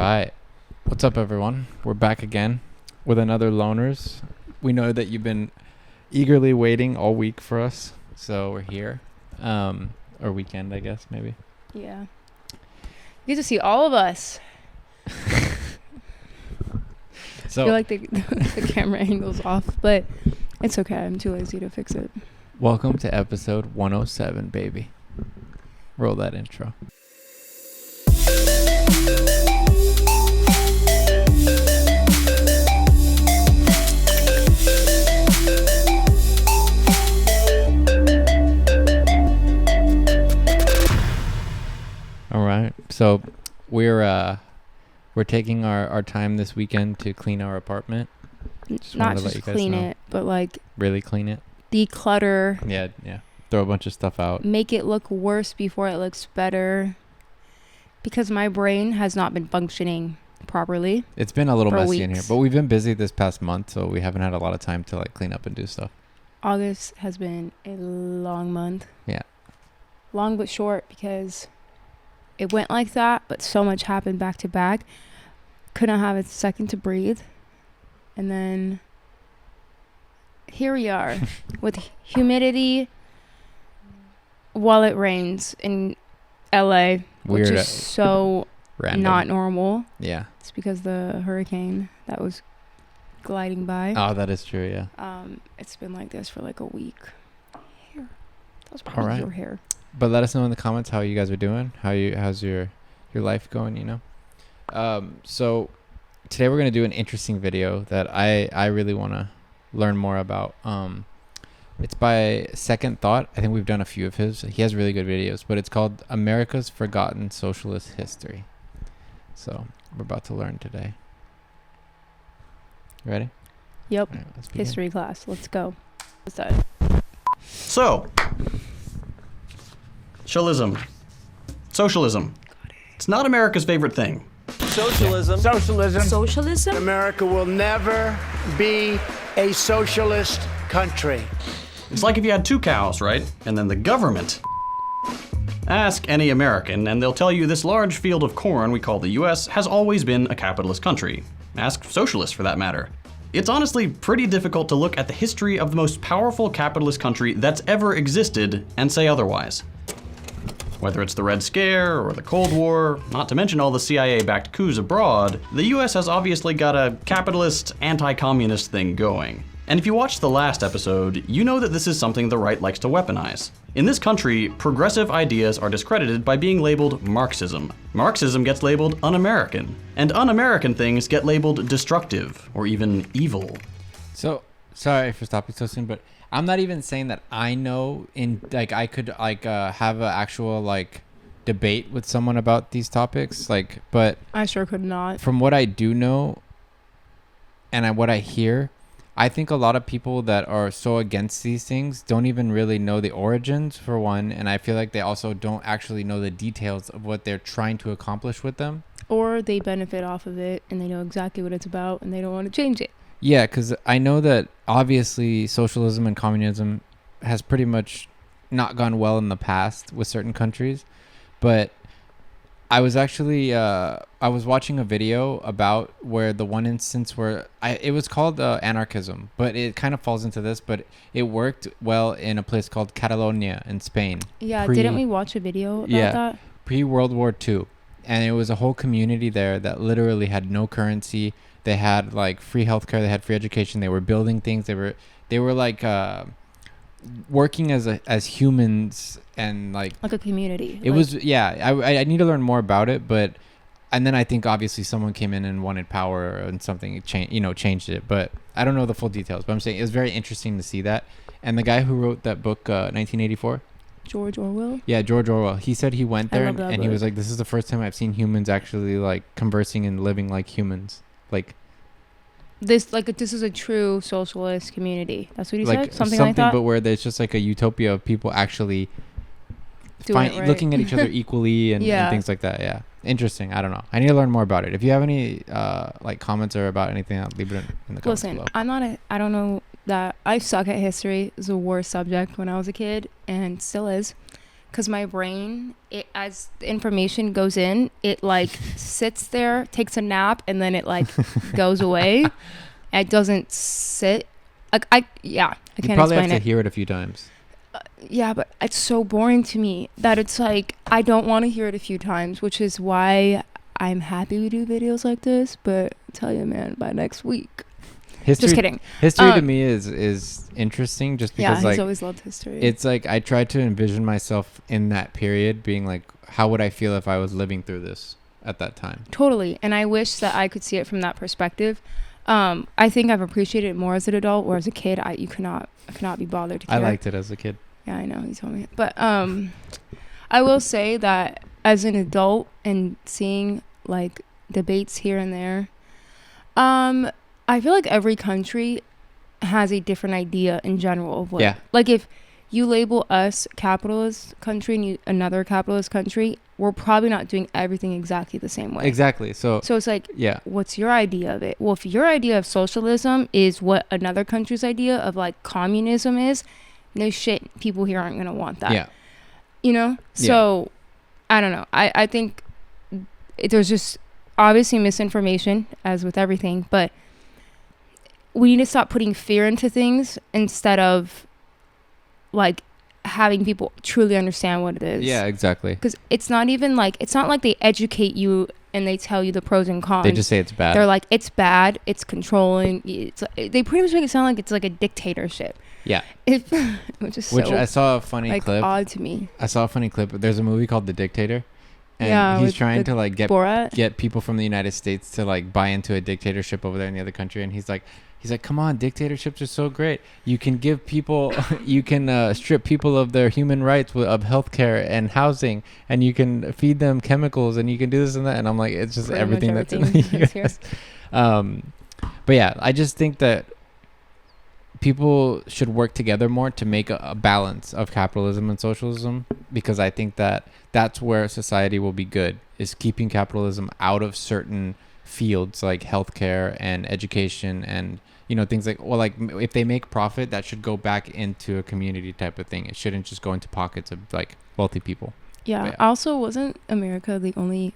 right. What's up, everyone? We're back again with another Loners. We know that you've been eagerly waiting all week for us, so we're here. Or weekend, I guess, maybe. Yeah. You get to see all of us. So I feel like the camera angle's off, but it's okay. I'm too lazy to fix it. welcome to episode 107, baby. Roll that intro. All right. So we're taking our time this weekend to clean our apartment. Not just clean it, but like really clean it. Declutter. Yeah. Throw a bunch of stuff out. Make it look worse before it looks better. Because my brain has not been functioning properly. It's been a little messy weeks. in here, but we've been busy this past month, so we haven't had a lot of time to like clean up and do stuff. August has been a long month. Yeah. Long but short because it went like that, but so much happened back to back. Couldn't have a second to breathe. And then here we are with humidity while it rains in LA, which is so random. not normal. Yeah. It's because the hurricane that was gliding by. Oh, that is true, yeah. It's been like this for like a week. Here. That was All probably right. your hair. But let us know in the comments how you guys are doing. How's your life going, you know? So today we're going to do an interesting video that I really want to learn more about. It's by Second Thought. I think we've done a few of his. He has really good videos, but it's called America's Forgotten Socialist History. So we're about to learn today. Ready? Yep. All right, let's begin. History class. Let's go. So, socialism. It's not America's favorite thing. Socialism. America will never be a socialist country. It's like if you had two cows, right? And then the government. Ask any American, and they'll tell you this large field of corn we call the US has always been a capitalist country. Ask socialists for that matter. It's honestly pretty difficult to look at the history of the most powerful capitalist country that's ever existed and say otherwise. Whether it's the Red Scare or the Cold War, not to mention all the CIA-backed coups abroad, the US has obviously got a capitalist, anti-communist thing going. And if you watched the last episode, you know that this is something the right likes to weaponize. In this country, progressive ideas are discredited by being labeled Marxism. Marxism gets labeled un-American, and un-American things get labeled destructive or even evil. So, sorry for stopping so soon, but I'm not even saying that I know I could have an actual debate with someone about these topics, but I sure could not. from what I do know and what I hear, I think a lot of people that are so against these things don't even really know the origins, for one, and I feel like they also don't actually know the details of what they're trying to accomplish with them. Or they benefit off of it and they know exactly what it's about and they don't want to change it. Yeah, because I know that obviously socialism and communism has pretty much not gone well in the past with certain countries, but I was actually I was watching a video about where the one instance where it was called anarchism, but it kind of falls into this, but it worked well in a place called Catalonia in Spain. Yeah, didn't we watch a video about that? Pre-World War II, and it was a whole community there that literally had no currency. They had free healthcare, they had free education, they were building things, they were working as humans and like a community. It was I need to learn more about it, but and then I think obviously someone came in and wanted power and something changed it, but I don't know the full details. But I'm saying it was very interesting to see that. And the guy who wrote that book 1984, George Orwell. Yeah, George Orwell. He said he went there and he was book. like, this is the first time I've seen humans actually conversing and living like humans. This is a true socialist community. That's what he said? Something like that? But where there's just a utopia of people actually looking at each other equally and things like that. Yeah. Interesting. I don't know. I need to learn more about it. If you have any comments or about anything, I'll leave it in the comments below. I don't know that I suck at history. It was the worst subject when I was a kid and still is. because my brain, as the information goes in, it like sits there, takes a nap, and then it like goes away. It doesn't sit. Like I can't explain it. You probably have to hear it a few times. Yeah, but it's so boring to me that it's like I don't want to hear it a few times, which is why I'm happy we do videos like this. But I tell you, man, by next week. Just kidding. History to me is interesting just because he's always loved history. It's like I try to envision myself in that period being like, how would I feel if I was living through this at that time? Totally. And I wish that I could see it from that perspective. I think I've appreciated it more as an adult, or as a kid, I cannot be bothered to care. I liked it as a kid. Yeah, I know, you told me. But I will say that as an adult and seeing like debates here and there, I feel like every country has a different idea in general of what. Yeah. Like if you label us capitalist country and another capitalist country, we're probably not doing everything exactly the same way. Exactly. So it's like, yeah. What's your idea of it? Well, if your idea of socialism is what another country's idea of like communism is, no shit, people here aren't gonna want that. Yeah. You know? So I don't know. I think there's just obviously misinformation, as with everything, but we need to stop putting fear into things instead of like having people truly understand what it is. Yeah, exactly. Because it's not like they educate you and they tell you the pros and cons. They just say it's bad. They're like, it's bad, it's controlling. They pretty much make it sound like it's like a dictatorship. Yeah. Which I saw a funny clip. Odd to me. I saw a funny clip. There's a movie called The Dictator. And he's trying to like get people from the United States to like buy into a dictatorship over there in the other country. And he's like, come on, dictatorships are so great. You can give people, you can strip people of their human rights of healthcare and housing, and you can feed them chemicals, and you can do this and that. And I'm like, it's just everything that's in the US. But yeah, I just think that people should work together more to make a balance of capitalism and socialism, because I think that that's where society will be good, is keeping capitalism out of certain fields like healthcare and education and, you know, things like, well, like if they make profit, that should go back into a community type of thing. It shouldn't just go into pockets of like wealthy people. Yeah. Also, wasn't America the only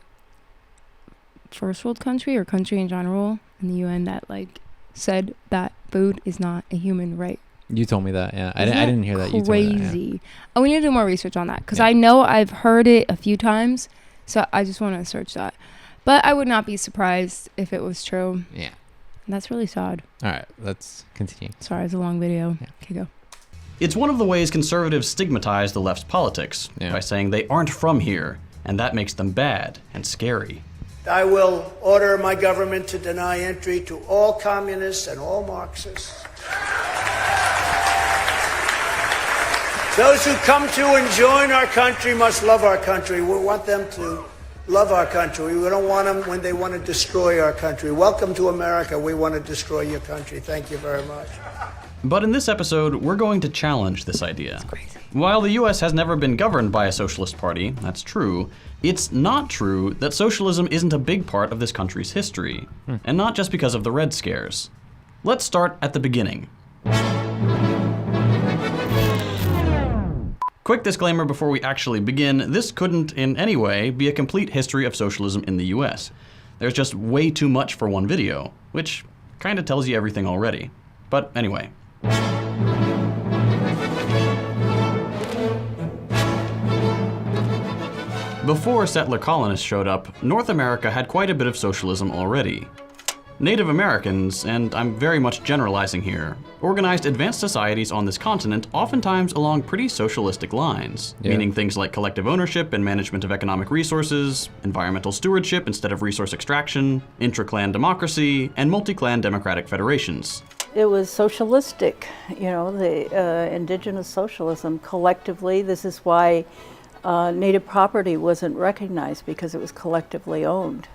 first world country or country in general in the UN that like said that food is not a human right? You told me that. Yeah. I didn't hear that. Crazy. You told me that, yeah. Oh, we need to do more research on that, because I know I've heard it a few times, so I just want to search that. But I would not be surprised if it was true. Yeah. And that's really sad. All right, let's continue. Sorry, it's a long video. Yeah. Okay, go. It's one of the ways conservatives stigmatize the left's politics by saying they aren't from here, and that makes them bad and scary. I will order my government to deny entry to all communists and all Marxists. Those who come to and join our country must love our country. We want them to love our country. We don't want them when they want to destroy our country. Welcome to America. We want to destroy your country. Thank you very much. But in this episode, we're going to challenge this idea. While the US has never been governed by a socialist party, that's true, it's not true that socialism isn't a big part of this country's history. And not just because of the Red Scares. Let's start at the beginning. Quick disclaimer before we actually begin, this couldn't in any way be a complete history of socialism in the US. There's just way too much for one video, which kinda tells you everything already. But anyway. Before settler colonists showed up, North America had quite a bit of socialism already. Native Americans, and I'm very much generalizing here, organized advanced societies on this continent oftentimes along pretty socialistic lines, meaning things like collective ownership and management of economic resources, environmental stewardship instead of resource extraction, intra-clan democracy, and multi-clan democratic federations. It was socialistic, you know, the indigenous socialism collectively. This is why native property wasn't recognized, because it was collectively owned.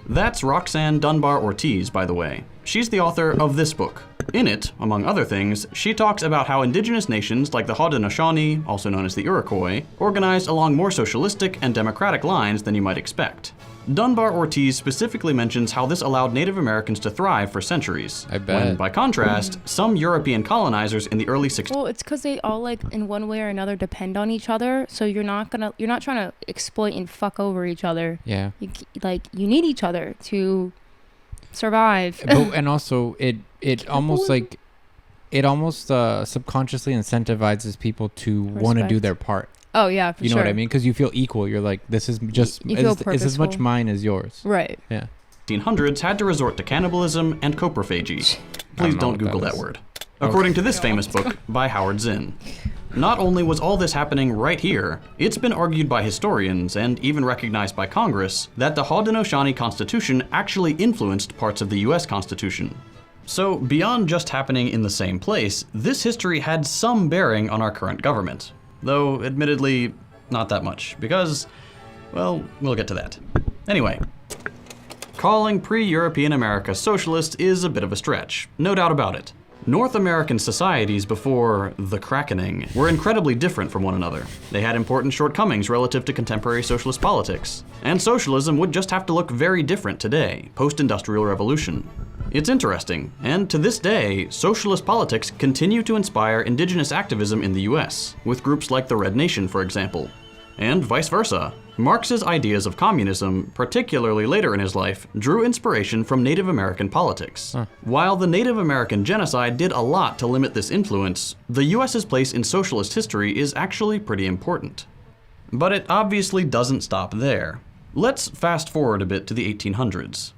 That's Roxanne Dunbar Ortiz, by the way. She's the author of this book. In it, among other things, she talks about how indigenous nations like the Haudenosaunee, also known as the Iroquois, organized along more socialistic and democratic lines than you might expect. Dunbar Ortiz specifically mentions how this allowed Native Americans to thrive for centuries. I bet. When, by contrast, some European colonizers in the early 60s. Well, it's because they all, like, in one way or another depend on each other, so you're not trying to exploit and fuck over each other. Yeah. You need each other to survive. And also, it almost subconsciously incentivizes people to want to do Respect. their part. Oh yeah, for You know sure. what I mean? Because you feel equal. You're like, this is just You feel it's as much purposeful. mine as yours. Right. Yeah. 1800s had to resort to cannibalism and coprophagy. Please know don't what Google that that is. word. According to this famous book by Howard Zinn. Not only was all this happening right here, it's been argued by historians and even recognized by Congress that the Haudenosaunee Constitution actually influenced parts of the US Constitution. So beyond just happening in the same place, this history had some bearing on our current government. Though, admittedly, not that much, because, well, we'll get to that. Anyway, calling pre-European America socialist is a bit of a stretch, no doubt about it. North American societies before the Crackening were incredibly different from one another. They had important shortcomings relative to contemporary socialist politics, and socialism would just have to look very different today, post-industrial revolution. It's interesting, and to this day, socialist politics continue to inspire indigenous activism in the US, with groups like the Red Nation, for example. And vice versa. Marx's ideas of communism, particularly later in his life, drew inspiration from Native American politics. While the Native American genocide did a lot to limit this influence, the US's place in socialist history is actually pretty important. But it obviously doesn't stop there. Let's fast forward a bit to the 1800s.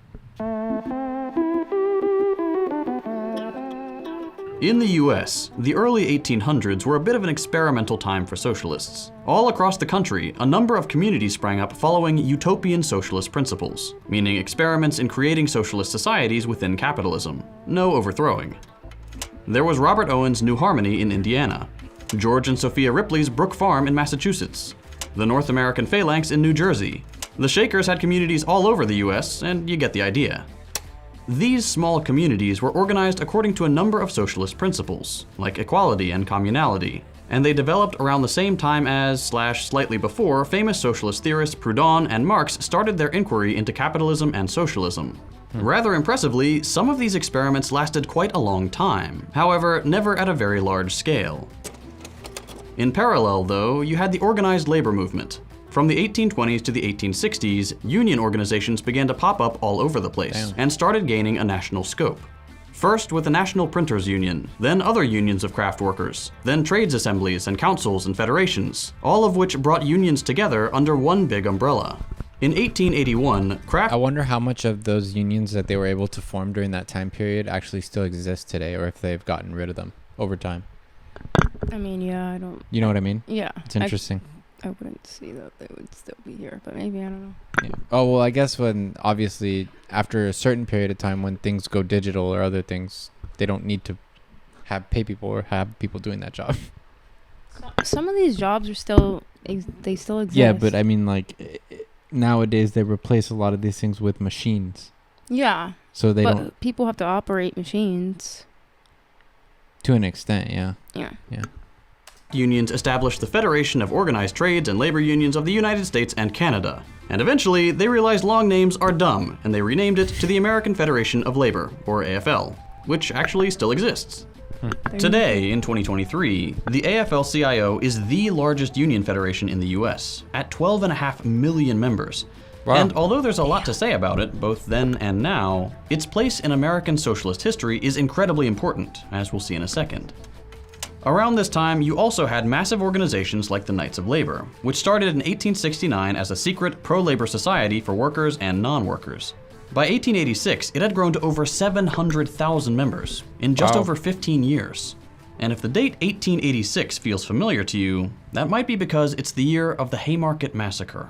In the US, the early 1800s were a bit of an experimental time for socialists. All across the country, a number of communities sprang up following utopian socialist principles, meaning experiments in creating socialist societies within capitalism. No overthrowing. There was Robert Owen's New Harmony in Indiana, George and Sophia Ripley's Brook Farm in Massachusetts, the North American Phalanx in New Jersey. The Shakers had communities all over the US, and you get the idea. These small communities were organized according to a number of socialist principles, like equality and communality, and they developed around the same time as, slightly before, famous socialist theorists Proudhon and Marx started their inquiry into capitalism and socialism. Rather impressively, some of these experiments lasted quite a long time, however, never at a very large scale. In parallel, though, you had the organized labor movement. From the 1820s to the 1860s, union organizations began to pop up all over the place and started gaining a national scope. First with the National Printers Union, then other unions of craft workers, then trades assemblies and councils and federations, all of which brought unions together under one big umbrella. In 1881, craft... I wonder how much of those unions that they were able to form during that time period actually still exist today, or if they've gotten rid of them over time. I mean, yeah, I don't. You know what I mean? Yeah. It's interesting. I wouldn't see that they would still be here, but maybe, I don't know. Yeah. Oh, well, I guess when, obviously, after a certain period of time when things go digital or other things, they don't need to pay people or have people doing that job. Some of these jobs are still, they still exist. Yeah, but I mean, like, nowadays they replace a lot of these things with machines. Yeah. So they but don't, people have to operate machines. to an extent, yeah. Yeah. Yeah. Unions established the Federation of Organized Trades and Labor Unions of the United States and Canada. And eventually, they realized long names are dumb, and they renamed it to the American Federation of Labor, or AFL, which actually still exists. Today, in 2023, the AFL-CIO is the largest union federation in the US, at 12.5 million members. Wow. And although there's a lot to say about it, both then and now, its place in American socialist history is incredibly important, as we'll see in a second. Around this time, you also had massive organizations like the Knights of Labor, which started in 1869 as a secret pro-labor society for workers and non-workers. By 1886, it had grown to over 700,000 members in just over 15 years. And if the date 1886 feels familiar to you, that might be because it's the year of the Haymarket Massacre.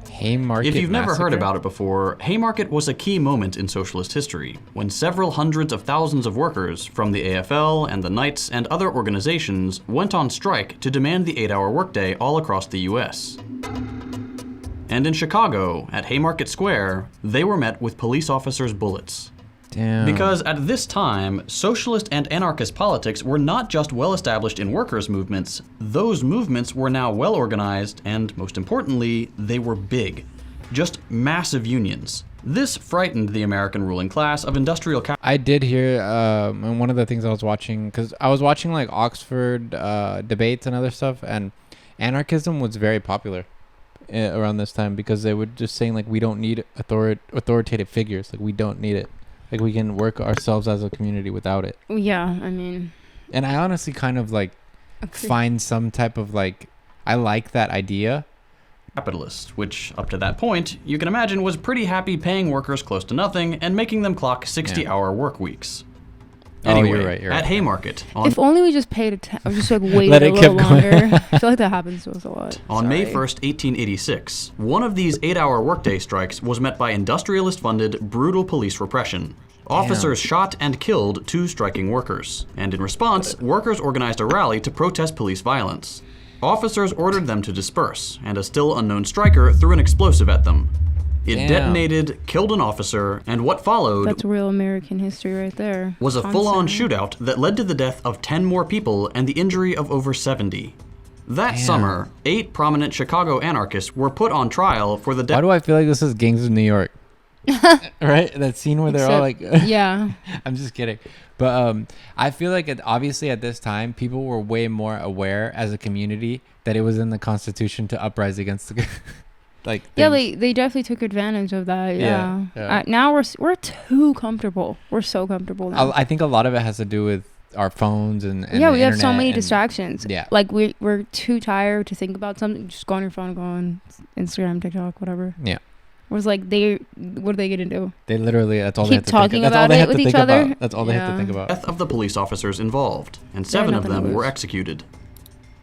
Haymarket If you've never heard Massacre? about it before, Haymarket was a key moment in socialist history, when several hundreds of thousands of workers from the AFL and the Knights and other organizations went on strike to demand the 8-hour workday all across the US. And in Chicago, at Haymarket Square, they were met with police officers' bullets. Damn. Because at this time, socialist and anarchist politics were not just well established in workers' movements, those movements were now well organized, and most importantly, they were big. Just massive unions. This frightened the American ruling class of industrial capitalism. I did hear, and one of the things I was watching, because I was watching like Oxford debates and other stuff, and anarchism was very popular around this time because they were just saying like we don't need authoritative figures, like we don't need it, like we can work ourselves as a community without it. Yeah, I mean. And I honestly kind of like find some type of like, I like that idea. Capitalist, which up to that point, you can imagine was pretty happy paying workers close to nothing and making them clock 60-hour work weeks. Anyway, you're right. at Haymarket, If only we just paid attention, just like waited Let a it little keep going. longer. I feel like that happens to us a lot. on May Sorry. 1st, 1886, one of these 8-hour workday strikes was met by industrialist-funded, brutal police repression. Officers shot and killed 2 striking workers, and in response, workers organized a rally to protest police violence. Officers ordered them to disperse, and a still unknown striker threw an explosive at them. It Damn. detonated, killed an officer, and what followed That's real American history right there. was a full-on Constant. shootout that led to the death of 10 more people and the injury of over 70. That Damn. summer, 8 prominent Chicago anarchists were put on trial for the Why death. do I feel like this is Gangs of New York? Right? That scene where they're all like, Yeah. I'm just kidding. But I feel like obviously at this time, people were way more aware as a community that it was in the Constitution to uprise against the like. Yeah, things. they definitely took advantage of that. Yeah. Yeah. Now we're too comfortable. We're so comfortable now. I think a lot of it has to do with our phones and yeah, the we have so internet many and- distractions. Yeah. Like we're too tired to think about something. Just go on your phone, go on Instagram, TikTok, whatever. Yeah. Whereas like what are they gonna do? They literally, that's all Keep they have to talking think of. That's all about they it have with to each think other? about. That's all they have to Yeah. think about. Death of the police officers involved, and They had 7 of nothing to them were lose. executed.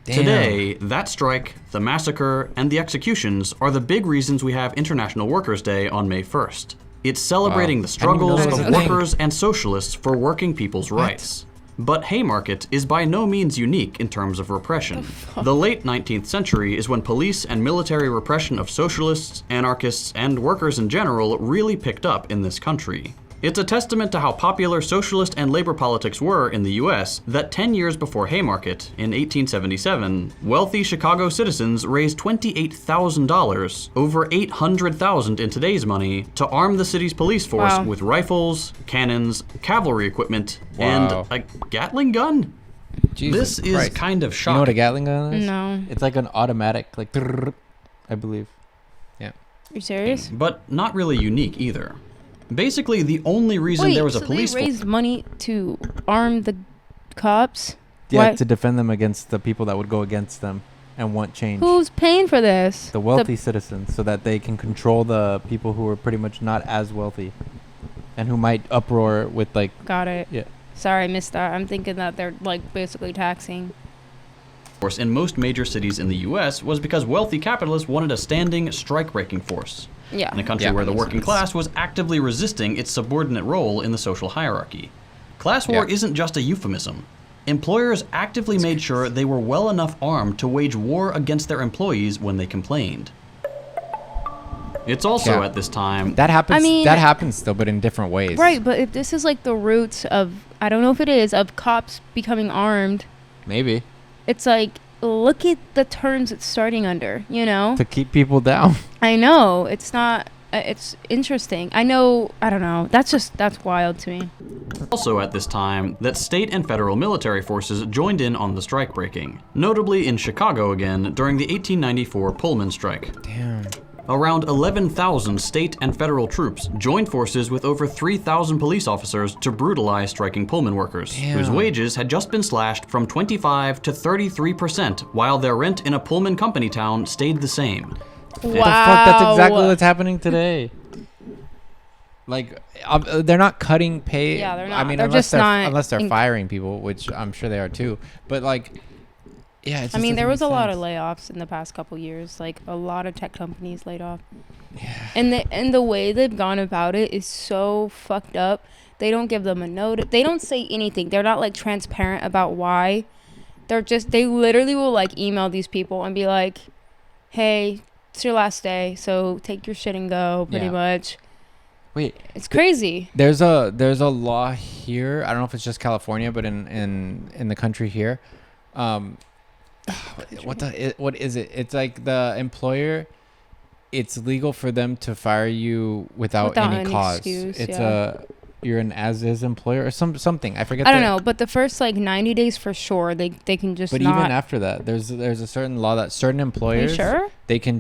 Damn. Today, that strike, the massacre, and the executions are the big reasons we have International Workers' Day on May 1st. It's celebrating Wow. the struggles I didn't even know of that was a thing. workers and socialists for working people's rights. But Haymarket is by no means unique in terms of repression. The late 19th century is when police and military repression of socialists, anarchists, and workers in general really picked up in this country. It's a testament to how popular socialist and labor politics were in the US that 10 years before Haymarket, in 1877, wealthy Chicago citizens raised $28,000, over $800,000 in today's money, to arm the city's police force Wow. with rifles, cannons, cavalry equipment, Wow. and a Gatling gun? Jesus This is Christ. kind of You shocking. know what a Gatling gun is? No. It's like an automatic, like, I believe. You serious? But not really unique either. Basically, the only reason there was a so police they raised money to arm the cops? Yeah, Why- to defend them against the people that would go against them and want change. Who's paying for this? The wealthy citizens, so that they can control the people who are pretty much not as wealthy and who might uproar with like, Got it. yeah. Sorry, I missed that. I'm thinking that they're like basically taxing. force in most major cities in the US was because wealthy capitalists wanted a standing, strike-breaking force. Yeah. In a country Yeah, where the makes working sense. class was actively resisting its subordinate role in the social hierarchy. Class war Yeah. isn't just a euphemism. Employers actively made sure they were well enough armed to wage war against their employees when they complained. It's also Yeah. at this time That happens. I mean- that happens still, but in different ways. Right, but if this is like the roots of, I don't know if it is, of cops becoming armed, Maybe it's like, look at the terms it's starting under, you know? to keep people down. I know, it's not, it's interesting. I know, I don't know. That's wild to me. Also at this time that state and federal military forces joined in on the strike breaking, notably in Chicago again during the 1894 Pullman strike. Damn. Around 11,000 state and federal troops joined forces with over 3,000 police officers to brutalize striking Pullman workers, whose Damn. wages had just been slashed from 25 to 33%, while their rent in a Pullman company town stayed the same. The fuck? That's exactly what's happening today. Like, they're not cutting pay. Yeah, they're I not. mean, They're unless just they're not unless they're in- firing people, which I'm sure they are too. But like, yeah. It I mean, there was doesn't a make lot of sense. layoffs in the past couple years. Like a lot of tech companies laid off. Yeah. And the way they've gone about it is so fucked up. They don't give them a note. They don't say anything. They're not like transparent about why. They literally will like email these people and be like, "Hey, it's your last day, so take your shit and go," pretty Yeah. much. Wait, It's crazy. there's a law here. I don't know if it's just California, but in the country here, what is it? It's like the employer. It's legal for them to fire you without any cause. Excuse, It's yeah. you're an as-is employer or something. I forget. I don't know, but the first like 90 days for sure, they can just But not. even after that, there's a certain law that certain employers sure? they can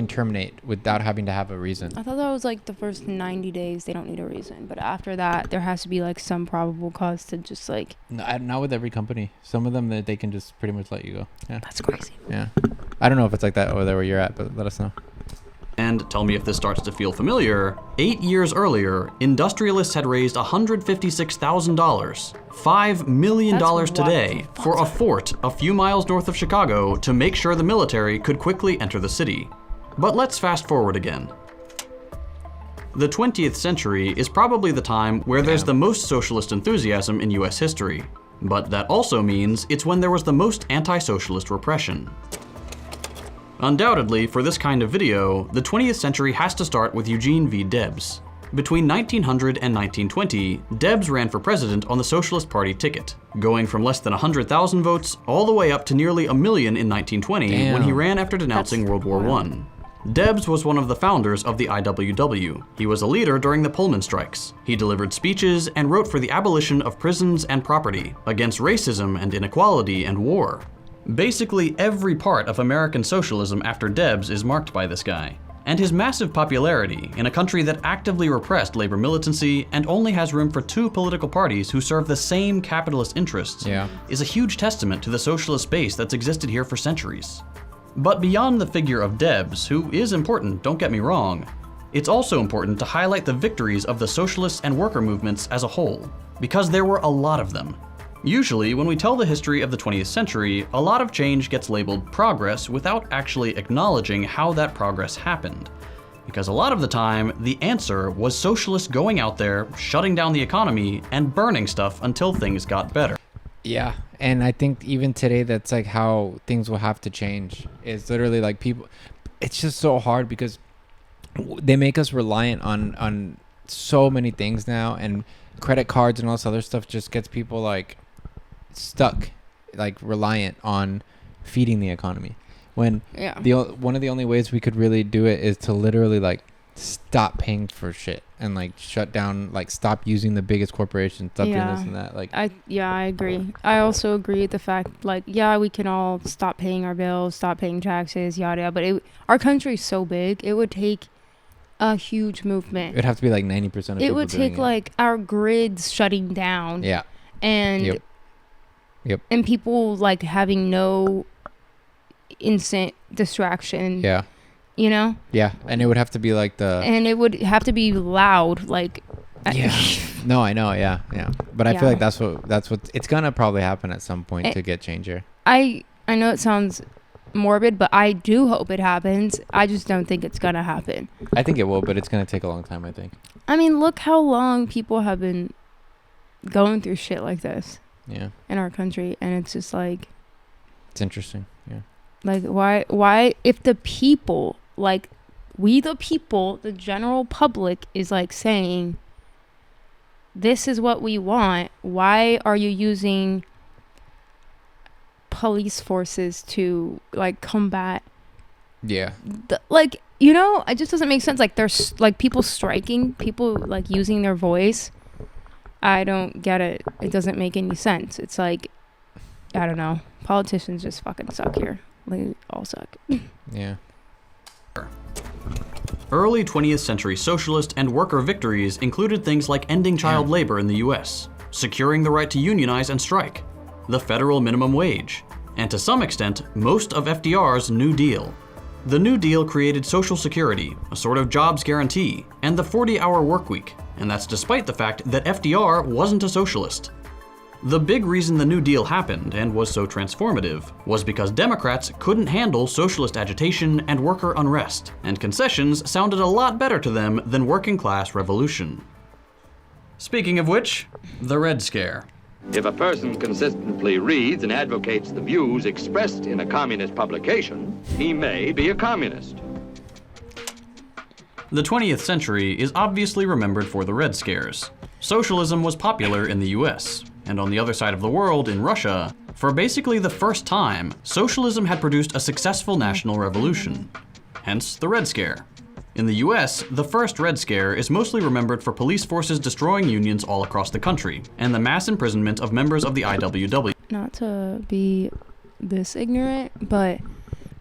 terminate without having to have a reason. I thought that was like the first 90 days they don't need a reason, but after that there has to be like some probable cause to just like. No, not with every company. Some of them that they can just pretty much let you go. Yeah. That's crazy. Yeah. I don't know if it's like that over there where you're at, but let us know. And tell me if this starts to feel familiar. 8 years earlier, industrialists had raised $156,000, $5 million That's today, wild. for a fort a few miles north of Chicago to make sure the military could quickly enter the city. But let's fast forward again. The 20th century is probably the time where there's the most socialist enthusiasm in US history. But that also means it's when there was the most anti-socialist repression. Undoubtedly, for this kind of video, the 20th century has to start with Eugene V. Debs. Between 1900 and 1920, Debs ran for president on the Socialist Party ticket, going from less than 100,000 votes all the way up to nearly 1 million in 1920 when he Damn. ran after denouncing World War I. Debs was one of the founders of the IWW. He was a leader during the Pullman strikes. He delivered speeches and wrote for the abolition of prisons and property, against racism and inequality and war. Basically, every part of American socialism after Debs is marked by this guy. And his massive popularity in a country that actively repressed labor militancy and only has room for 2 political parties who serve the same capitalist interests is a huge testament to the socialist base that's existed here for centuries. But beyond the figure of Debs, who is important, don't get me wrong, it's also important to highlight the victories of the socialist and worker movements as a whole, because there were a lot of them. Usually, when we tell the history of the 20th century, a lot of change gets labeled progress without actually acknowledging how that progress happened. Because a lot of the time, the answer was socialists going out there, shutting down the economy, and burning stuff until things got better. Yeah, and I think even today that's like how things will have to change. It's literally like people, it's just so hard because they make us reliant on so many things now, and credit cards and all this other stuff just gets people like stuck, like reliant on feeding the economy. When one of the only ways we could really do it is to literally like stop paying for shit and like shut down, like stop using the biggest corporations, stop doing this and that. Like I agree. I also agree with the fact like we can all stop paying our bills, stop paying taxes, yada yada. But our country is so big, it would take a huge movement. it'd have to be like 90% of people It would doing take like our grids shutting down. Yeah. And Yep. and people like having no instant distraction. Yeah. You know? Yeah, and it would have to be like And it would have to be loud, like. No, I know. Yeah. But I feel like Yeah. that's what it's gonna probably happen at some point to get change here. I know it sounds morbid, but I do hope it happens. I just don't think it's gonna happen. I think it will, but it's gonna take a long time. I think. I mean, look how long people have been going through shit like this. Yeah. In our country, and it's just like. It's interesting. Yeah. Like why if the people, like we the people, the general public is like saying this is what we want, why are you using police forces to like combat like, you know, it just doesn't make sense. Like there's like people striking, people like using their voice. I don't get it. It doesn't make any sense. It's like, I don't know, politicians just fucking suck here. They all suck. Yeah. Early 20th century socialist and worker victories included things like ending child labor in the US, securing the right to unionize and strike, the federal minimum wage, and to some extent, most of FDR's New Deal. The New Deal created Social Security, a sort of jobs guarantee, and the 40-hour work week, and that's despite the fact that FDR wasn't a socialist. The big reason the New Deal happened and was so transformative was because Democrats couldn't handle socialist agitation and worker unrest, and concessions sounded a lot better to them than working class revolution. Speaking of which, the Red Scare. If a person consistently reads and advocates the views expressed in a communist publication, he may be a communist. The 20th century is obviously remembered for the Red Scares. Socialism was popular in the US, and on the other side of the world, in Russia, for basically the first time, socialism had produced a successful national revolution. Hence the Red Scare. In the US, the first Red Scare is mostly remembered for police forces destroying unions all across the country, and the mass imprisonment of members of the IWW. Not to be this ignorant, but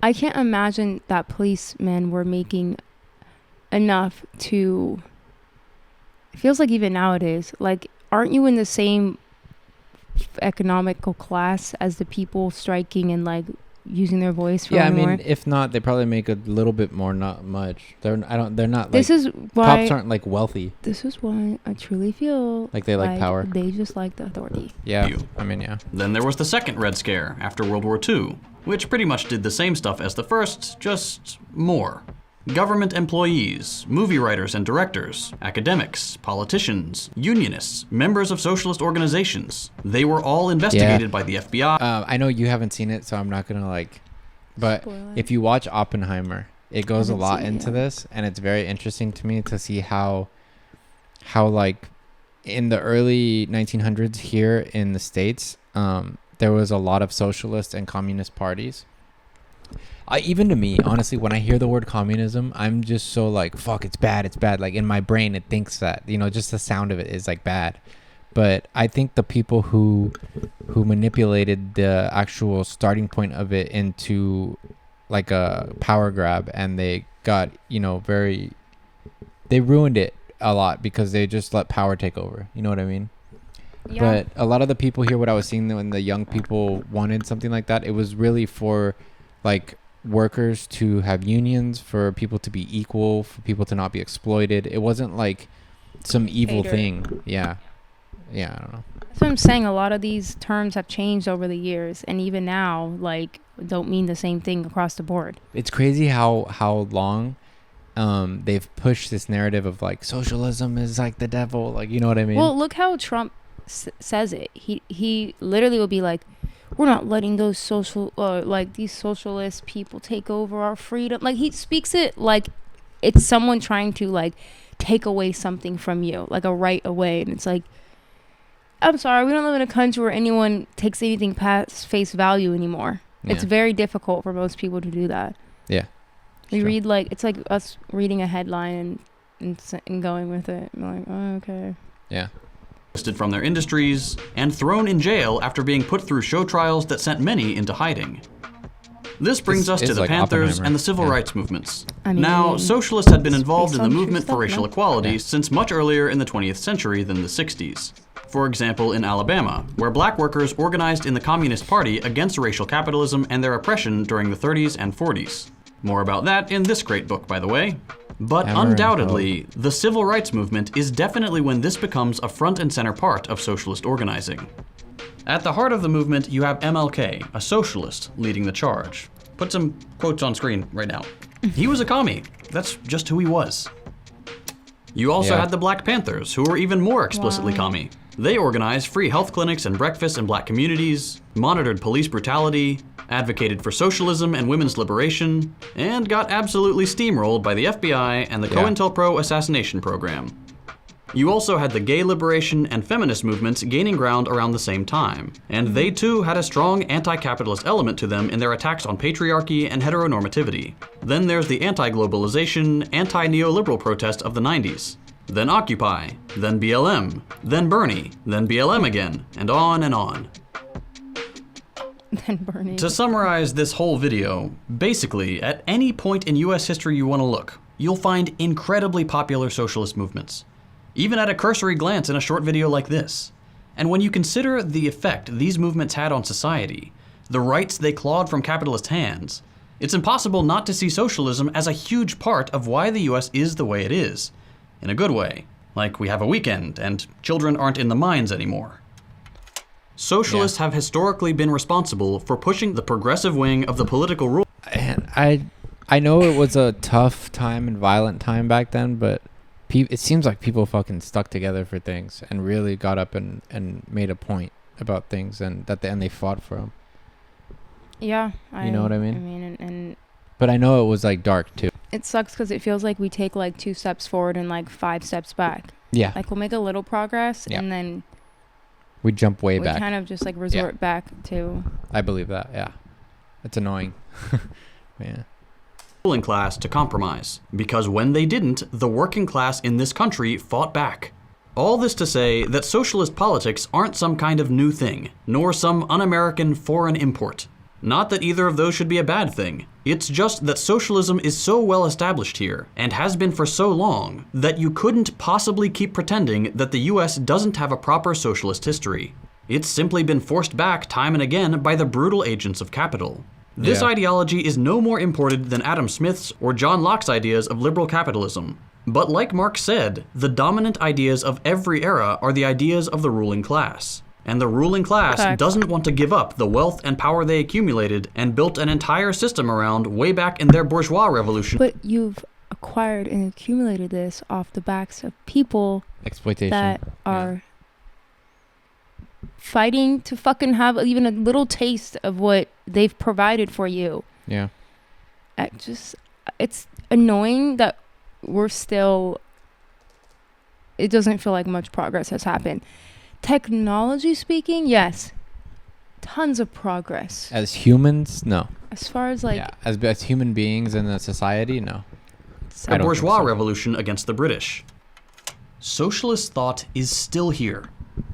I can't imagine that policemen were making enough to... It feels like even nowadays, like, aren't you in the same economical class as the people striking and, like, using their voice for Yeah, I more? mean, if not, they probably make a little bit more, not much. They're not This like, is why cops aren't like wealthy. This is why I truly feel Like they like power. They just like the authority. Yeah, I mean, yeah. Then there was the second Red Scare after World War II, which pretty much did the same stuff as the first, just more. Government employees, movie writers and directors, academics, politicians, unionists, members of socialist organizations. They were all investigated by the FBI. I know you haven't seen it, so I'm not gonna like. But Spoiler. if you watch Oppenheimer, it goes a Haven't lot seen it into yet. this, and it's very interesting to me to see how like in the early 1900s here in the States, there was a lot of socialist and communist parties. Even to me, honestly, when I hear the word communism, I'm just so like, fuck, it's bad, it's bad. Like in my brain, it thinks that, you know, just the sound of it is like bad. But I think the people who manipulated the actual starting point of it into like a power grab, and they got, you know, they ruined it a lot because they just let power take over. You know what I mean? Yeah. But a lot of the people here, what I was seeing when the young people wanted something like that, it was really for like workers to have unions, for people to be equal, for people to not be exploited. It wasn't like some evil Hater. thing. Yeah, I don't know. That's what I'm saying. A lot of these terms have changed over the years, and even now, like, don't mean the same thing across the board. It's crazy how long they've pushed this narrative of like socialism is like the devil, like, you know what I mean? Well, look how Trump says it. He literally will be like, we're not letting those these socialist people take over our freedom. Like, he speaks it like it's someone trying to like take away something from you, like a right away. And it's like, I'm sorry, we don't live in a country where anyone takes anything past face value anymore. It's Yeah. very difficult for most people to do that. Yeah. We Sure. read, like, it's like us reading a headline and going with it. I'm like, oh, okay. Yeah. Listed from their industries and thrown in jail after being put through show trials that sent many into hiding. This brings us This to is the like Panthers Oppenheimer. and the civil Yeah. rights movements. I mean, Now, socialists had been it's involved based in the on true movement for stuff, racial no? equality Yeah. since much earlier in the 20th century than the 60s. For example, in Alabama, where black workers organized in the Communist Party against racial capitalism and their oppression during the 30s and 40s. More about that in this great book, by the way. But Hammer and undoubtedly, the civil rights movement is definitely when this becomes a front and center part of socialist organizing. At the heart of the movement, you have MLK, a socialist, leading the charge. Put some quotes on screen right now. He was a commie. That's just who he was. You also Yeah. had the Black Panthers, who were even more explicitly Wow. commie. They organized free health clinics and breakfasts in black communities, monitored police brutality, advocated for socialism and women's liberation, and got absolutely steamrolled by the FBI and the Yeah. COINTELPRO assassination program. You also had the gay liberation and feminist movements gaining ground around the same time, and they too had a strong anti-capitalist element to them in their attacks on patriarchy and heteronormativity. Then there's the anti-globalization, anti-neoliberal protest of the 90s. Then Occupy, then BLM, then Bernie, then BLM again, and on and on. Then burning. To summarize this whole video, basically, at any point in US history you want to look, you'll find incredibly popular socialist movements, even at a cursory glance in a short video like this. And when you consider the effect these movements had on society, the rights they clawed from capitalist hands, it's impossible not to see socialism as a huge part of why the US is the way it is. In a good way, like we have a weekend and children aren't in the mines anymore. Socialists have historically been responsible for pushing the progressive wing of the political rule. And I know it was a tough time and violent time back then, but it seems like people fucking stuck together for things and really got up and made a point about things, and they fought for them. Yeah. You know what I mean? I mean, and But I know it was like dark too. it sucks because it feels like we take like 2 steps forward and like 5 steps back. Yeah. Like we'll make a little progress Yeah. and then We jump way we back. kind of just like resort back to. I believe that. Yeah. It's annoying. Yeah. Ruling class to compromise, because when they didn't, the working class in this country fought back. All this to say that socialist politics aren't some kind of new thing, nor some un-American foreign import. Not that either of those should be a bad thing. It's just that socialism is so well established here, and has been for so long, that you couldn't possibly keep pretending that the US doesn't have a proper socialist history. It's simply been forced back time and again by the brutal agents of capital. This Yeah. ideology is no more imported than Adam Smith's or John Locke's ideas of liberal capitalism. But like Marx said, the dominant ideas of every era are the ideas of the ruling class. And the ruling class Facts. doesn't want to give up the wealth and power they accumulated and built an entire system around way back in their bourgeois revolution. But you've acquired and accumulated this off the backs of people Exploitation. that are fighting to fucking have even a little taste of what they've provided for you. Yeah. It's annoying that we're still, it doesn't feel like much progress has happened. Technology speaking, yes, tons of progress. As humans, no. As far as like yeah. As human beings in a society, no. I A don't bourgeois think so. revolution against the British. Socialist thought is still here.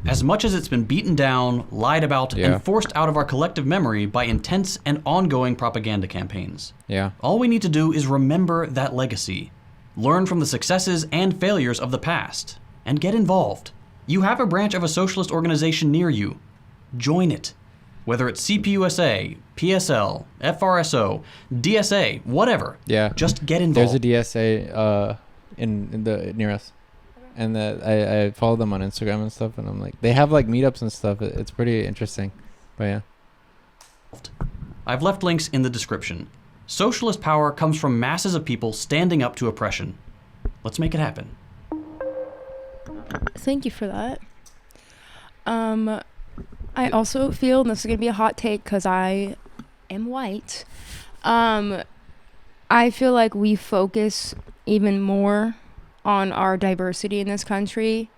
As much as it's been beaten down, lied about, Yeah. and forced out of our collective memory by intense and ongoing propaganda campaigns. Yeah. All we need to do is remember that legacy, learn from the successes and failures of the past, and get involved. You have a branch of a socialist organization near you. Join it. Whether it's CPUSA, PSL, FRSO, DSA, whatever. Yeah. Just get involved. There's a DSA in the near us, and I follow them on Instagram and stuff, and I'm like, they have like meetups and stuff. It's pretty interesting, but yeah. I've left links in the description. Socialist power comes from masses of people standing up to oppression. Let's make it happen. Thank you for that. I also feel, and this is going to be a hot take because I am white, I feel like we focus even more on our diversity in this country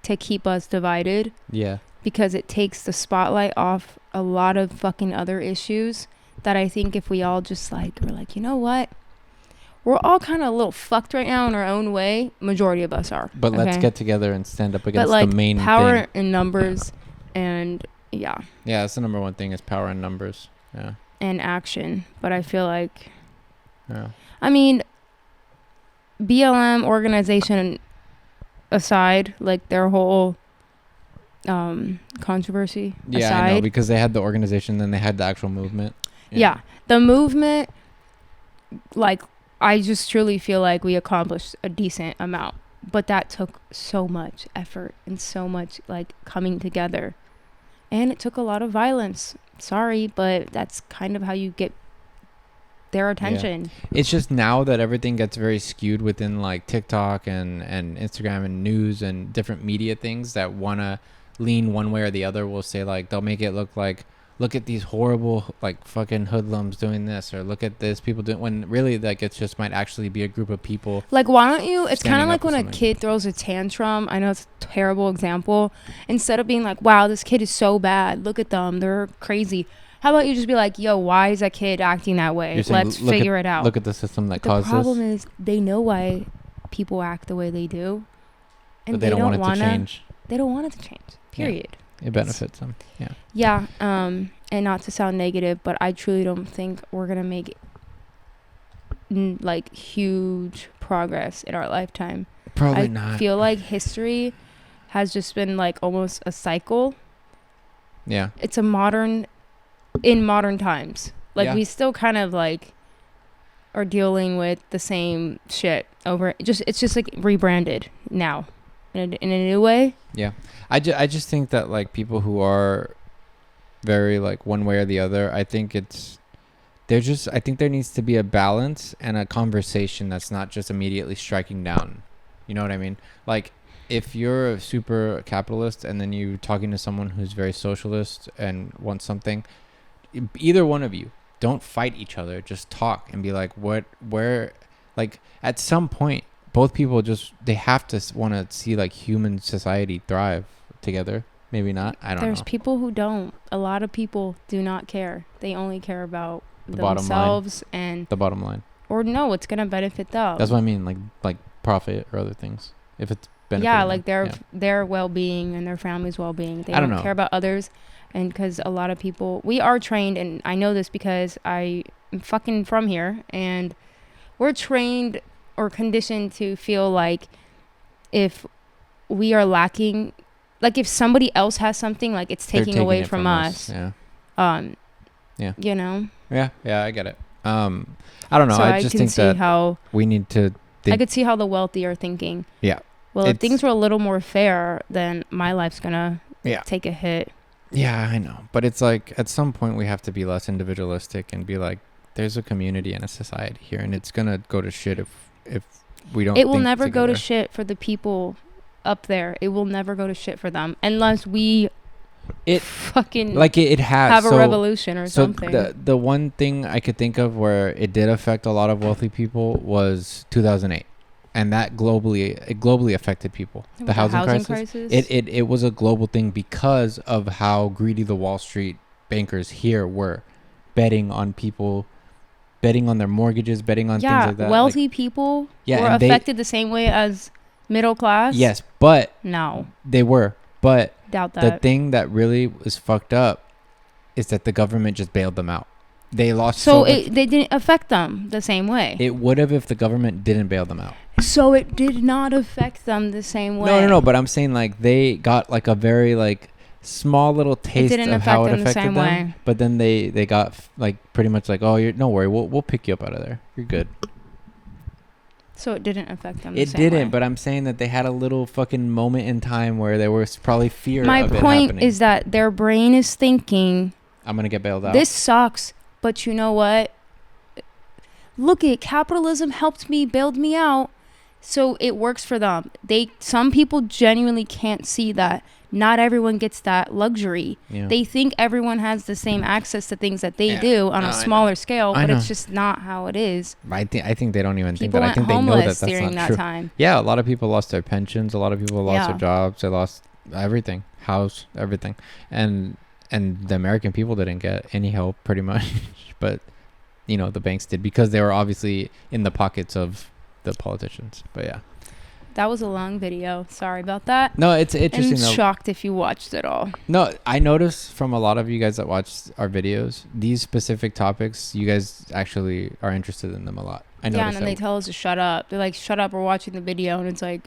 to keep us divided, Yeah. because it takes the spotlight off a lot of fucking other issues that I think if we all just like, we're like, you know what? We're all kind of a little fucked right now in our own way. Majority of us are. But let's okay? get together and stand up against But like the main power thing. in numbers and yeah, Yeah, that's the number one thing is power in numbers. Yeah. and action. But I feel like, Yeah. I mean, BLM organization aside, like their whole controversy Yeah, aside. I know, because they had the organization, then they had the actual movement. Yeah. The movement, like, I just truly feel like we accomplished a decent amount, but that took so much effort and so much like coming together, and it took a lot of violence. Sorry, but that's kind of how you get their attention. It's just now that everything gets very skewed within like TikTok and Instagram and news and different media things that want to lean one way or the other. Will say like, they'll make it look like, look at these horrible like fucking hoodlums doing this, or look at this people doing, when really like it just might actually be a group of people. Like, why don't you, it's kind Standing of like up for when a something. kid throws a tantrum. I know it's a terrible example. Instead of being like, wow, this kid is so bad, look at them, they're crazy. How about you just be like, yo, why is that kid acting that way? You're saying, Let's look figure at, it out. Look at the system that The caused problem this, is they know why people act the way they do, and but they don't want it wanna, to change. They don't want it to change. Period. It benefits them. Yeah. Yeah. And not to sound negative, but I truly don't think we're gonna make like huge progress in our lifetime. Probably I not. feel like history has just been like almost a cycle. Yeah. It's in modern times. Like Yeah. we still kind of like are dealing with the same shit over. It's just like rebranded now in a new way. Yeah. I just think that like people who are very like one way or the other, I think I think there needs to be a balance and a conversation that's not just immediately striking down. You know what I mean? Like if you're a super capitalist and then you're talking to someone who's very socialist and wants something, either one of you, don't fight each other. Just talk and be like, where Like at some point, both people they have to want to see like human society thrive together. Maybe not. I don't know. There's people who don't. A lot of people do not care. They only care about The bottom themselves and The bottom line. or no, it's gonna benefit them. That's what I mean. Like profit or other things. If it's benefiting yeah, them. like their well-being and their family's well-being. They I don't don't know. care about others, and because a lot of people, we are trained, and I know this because I am fucking from here, and we're trained or conditioned to feel like if we are lacking, like if somebody else has something, like it's They're taking away it from us. Yeah. Yeah. You know. Yeah. I get it. I don't know. So I just can think see that how we need to think. I could see how the wealthy are thinking. Yeah. Well, if It's- things were a little more fair, then my life's gonna take a hit. Yeah, I know. But it's like at some point we have to be less individualistic and be like, there's a community and a society here, and it's gonna go to shit if we don't. It will think never go to together. shit for the people up there. It will never go to shit for them unless we fucking Like it has have so, a revolution or so something. the one thing I could think of where it did affect a lot of wealthy people was 2008, and that globally affected people. With The housing crisis. It was a global thing because of how greedy the Wall Street bankers here were, betting on people, betting on their mortgages, betting on things like that. Wealthy people were and affected the same way as middle class. Yes, but No, they were. But doubt the that. thing that really was fucked up is that the government just bailed them out. They lost So so much. they didn't affect them the same way. It would have if the government didn't bail them out. So it did not affect them the same way. No. But I'm saying like they got like a very like small little taste didn't of how it affect them the affected same them. way. But then they got like pretty much like, oh, no worry, we'll pick you up out of there. You're good. So it didn't affect them. The It same didn't. way. But I'm saying that they had a little fucking moment in time where there was probably fear. My of it point happening. is that their brain is thinking, I'm gonna get bailed out. this sucks, but you know what? Look, capitalism helped me, bailed me out. So it works for them. Some people genuinely can't see that. Not everyone gets that luxury. Yeah. They think everyone has the same access to things that they Yeah. do on No, a I smaller scale, I but know. it's just not how it is. I think they don't even think People that. I went think they know that homeless that's during not that true. time. Yeah, a lot of people lost their pensions. A lot of people lost Yeah. their jobs. They lost everything, house, everything, and the American people didn't get any help pretty much, but the banks did because they were obviously in the pockets of the politicians. But yeah, That was a long video. Sorry about that. no, it's interesting I'm though. shocked if you watched it all. No, I noticed from a lot of you guys that watch our videos, these specific topics, you guys actually are interested in them a lot. I Yeah, and noticed then they that. tell us to shut up. They're like, shut up, we're watching the video, and it's like,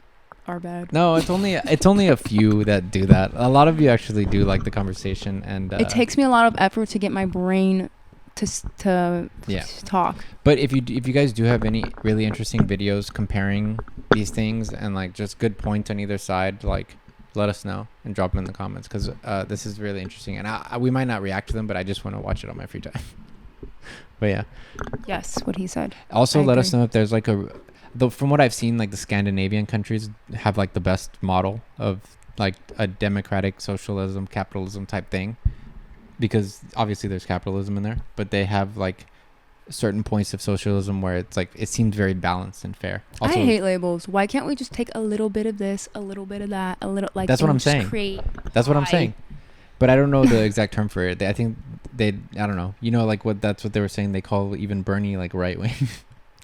our bad. No, it's only a few that do that. A lot of you actually do like the conversation, and It takes me a lot of effort to get my brain to Yeah. talk. But if you guys do have any really interesting videos comparing these things and like just good points on either side, like let us know and drop them in the comments because this is really interesting, and we might not react to them, but I just want to watch it on my free time. But yeah, Yes, what he said. also I let us agree. know if there's like from what I've seen, like the Scandinavian countries have like the best model of like a democratic socialism, capitalism type thing, because obviously there's capitalism in there, but they have like certain points of socialism where it's like it seems very balanced and fair. Also, I hate labels. Why can't we just take a little bit of this, a little bit of that, a little like? That's what and I'm just saying. Create that's what I'm pie. saying, but I don't know the exact term for it. I think I don't know. Like that's what they were saying. They call even Bernie like right wing.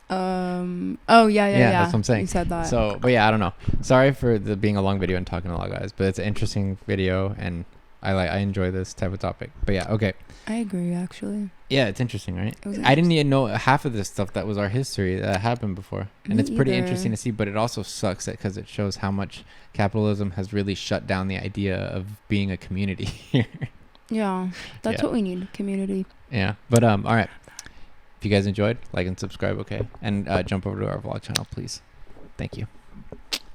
Oh yeah. That's what I'm saying. You said that. So, but yeah, I don't know. Sorry for being a long video and talking a lot, guys. But it's an interesting video, and I enjoy this type of topic. But yeah, okay. I agree, actually. Yeah, it's interesting, right? It was I didn't even know half of this stuff that was our history that happened before, and Me it's pretty either. interesting to see. But it also sucks because it shows how much capitalism has really shut down the idea of being a community here. Yeah, that's Yeah. what we need. Community. Yeah, but all right. If you guys enjoyed, like and subscribe, okay, and jump over to our vlog channel, please. Thank you.